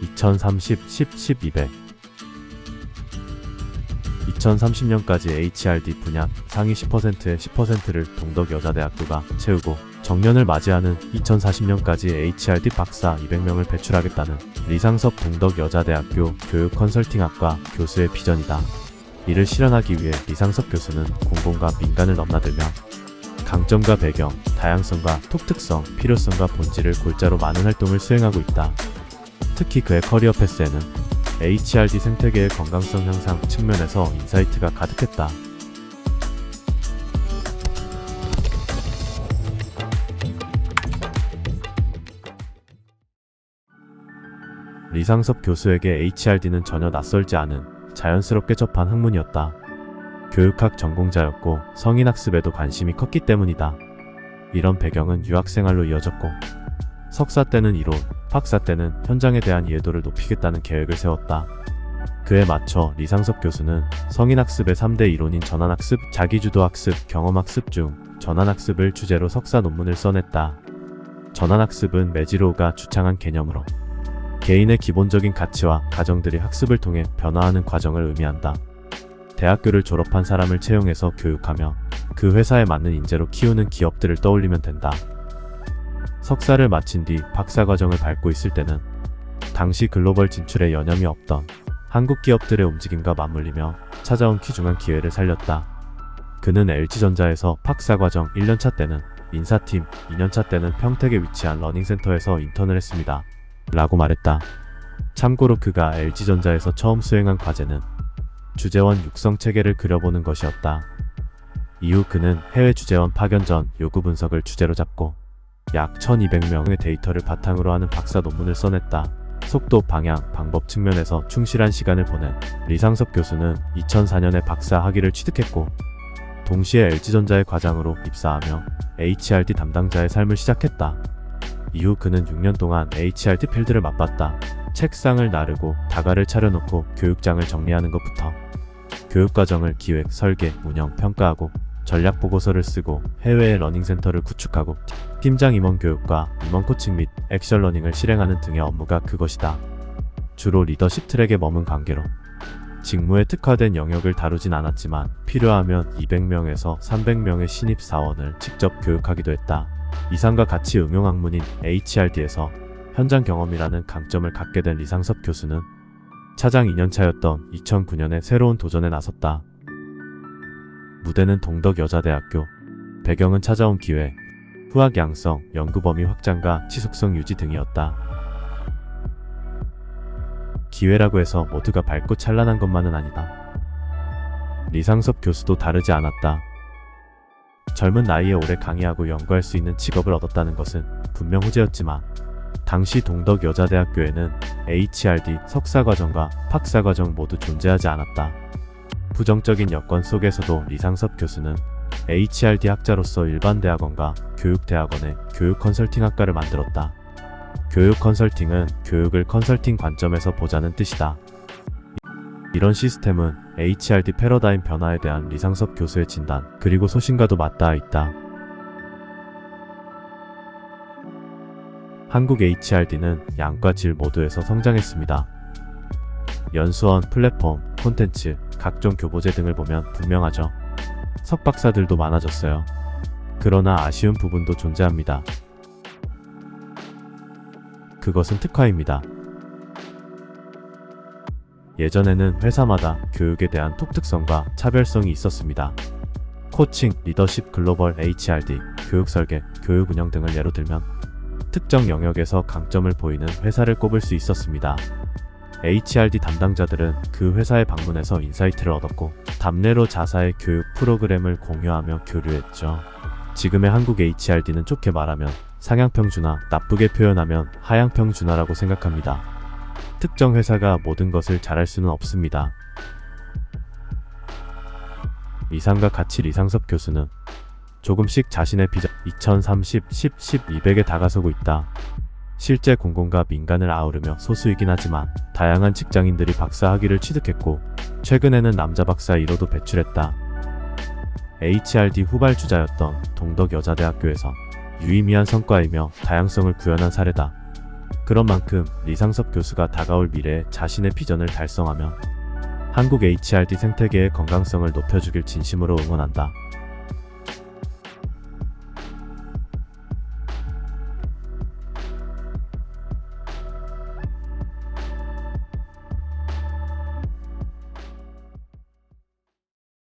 2030, 10, 200 2030년까지 HRD 분야 상위 10%의 10%를 동덕여자대학교가 채우고 정년을 맞이하는 2040년까지 HRD 박사 200명을 배출하겠다는 리상섭 동덕여자대학교 교육컨설팅학과 교수의 비전이다. 이를 실현하기 위해 리상섭 교수는 공공과 민간을 넘나들며 강점과 배경, 다양성과 독특성, 필요성과 본질을 골자로 많은 활동을 수행하고 있다. 특히 그의 커리어 패스에는 HRD 생태계의 건강성 향상 측면에서 인사이트가 가득했다. 리상섭 교수에게 HRD는 전혀 낯설지 않은 자연스럽게 접한 학문이었다. 교육학 전공자였고 성인학습에도 관심이 컸기 때문이다. 이런 배경은 유학생활로 이어졌고 석사 때는 이론, 박사 때는 현장에 대한 이해도를 높이겠다는 계획을 세웠다. 그에 맞춰 리상섭 교수는 성인학습의 3대 이론인 전환학습, 자기주도학습, 경험학습 중 전환학습을 주제로 석사 논문을 써냈다. 전환학습은 매지로우가 주창한 개념으로 개인의 기본적인 가치와 가정들이 학습을 통해 변화하는 과정을 의미한다. 대학교를 졸업한 사람을 채용해서 교육하며 그 회사에 맞는 인재로 키우는 기업들을 떠올리면 된다. 석사를 마친 뒤 박사과정을 밟고 있을 때는 당시 글로벌 진출에 여념이 없던 한국 기업들의 움직임과 맞물리며 찾아온 귀중한 기회를 살렸다. 그는 LG전자에서 박사과정 1년차 때는 인사팀, 2년차 때는 평택에 위치한 러닝센터에서 인턴을 했습니다. 라고 말했다. 참고로 그가 LG전자에서 처음 수행한 과제는 주재원 육성 체계를 그려보는 것이었다. 이후 그는 해외 주재원 파견 전 요구 분석을 주제로 잡고 약 1200명의 데이터를 바탕으로 하는 박사 논문을 써냈다. 속도, 방향, 방법 측면에서 충실한 시간을 보낸 리상섭 교수는 2004년에 박사 학위를 취득했고 동시에 LG전자의 과장으로 입사하며 HRD 담당자의 삶을 시작했다. 이후 그는 6년 동안 HRD 필드를 맛봤다. 책상을 나르고 다가를 차려놓고 교육장을 정리하는 것부터 교육과정을 기획, 설계, 운영, 평가하고 전략보고서를 쓰고 해외의 러닝센터를 구축하고 팀장 임원 교육과 임원 코칭 및 액션러닝을 실행하는 등의 업무가 그것이다. 주로 리더십 트랙에 머문 관계로 직무에 특화된 영역을 다루진 않았지만 필요하면 200명에서 300명의 신입 사원을 직접 교육하기도 했다. 이상과 같이 응용학문인 HRD에서 현장 경험이라는 강점을 갖게 된 리상섭 교수는 차장 2년차였던 2009년에 새로운 도전에 나섰다. 무대는 동덕여자대학교, 배경은 찾아온 기회, 후학 양성, 연구 범위 확장과 지속성 유지 등이었다. 기회라고 해서 모두가 밝고 찬란한 것만은 아니다. 리상섭 교수도 다르지 않았다. 젊은 나이에 오래 강의하고 연구할 수 있는 직업을 얻었다는 것은 분명 호재였지만 당시 동덕여자대학교에는 HRD 석사과정과 박사과정 모두 존재하지 않았다. 부정적인 여건 속에서도 리상섭 교수는 HRD 학자로서 일반 대학원과 교육대학원의 교육컨설팅학과를 만들었다. 교육컨설팅은 교육을 컨설팅 관점에서 보자는 뜻이다. 이런 시스템은 HRD 패러다임 변화에 대한 리상섭 교수의 진단, 그리고 소신과도 맞닿아 있다. 한국 HRD는 양과 질 모두에서 성장했습니다. 연수원, 플랫폼, 콘텐츠, 각종 교보제 등을 보면 분명하죠. 석박사들도 많아졌어요. 그러나 아쉬운 부분도 존재합니다. 그것은 특화입니다. 예전에는 회사마다 교육에 대한 독특성과 차별성이 있었습니다. 코칭, 리더십, 글로벌 HRD, 교육 설계, 교육 운영 등을 예로 들면 특정 영역에서 강점을 보이는 회사를 꼽을 수 있었습니다. HRD 담당자들은 그 회사에 방문해서 인사이트를 얻었고 답례로 자사의 교육 프로그램을 공유하며 교류했죠. 지금의 한국 HRD는 좋게 말하면 상향평준화, 나쁘게 표현하면 하향평준화라고 생각합니다. 특정 회사가 모든 것을 잘할 수는 없습니다. 이상과 같이 리상섭 교수는 조금씩 자신의 비전 2030, 10, 200에 다가서고 있다. 실제 공공과 민간을 아우르며 소수이긴 하지만 다양한 직장인들이 박사 학위를 취득했고 최근에는 남자 박사 1호도 배출했다. HRD 후발주자였던 동덕여자대학교에서 유의미한 성과이며 다양성을 구현한 사례다. 그런 만큼 리상섭 교수가 다가올 미래에 자신의 비전을 달성하면 한국 HRD 생태계의 건강성을 높여주길 진심으로 응원한다.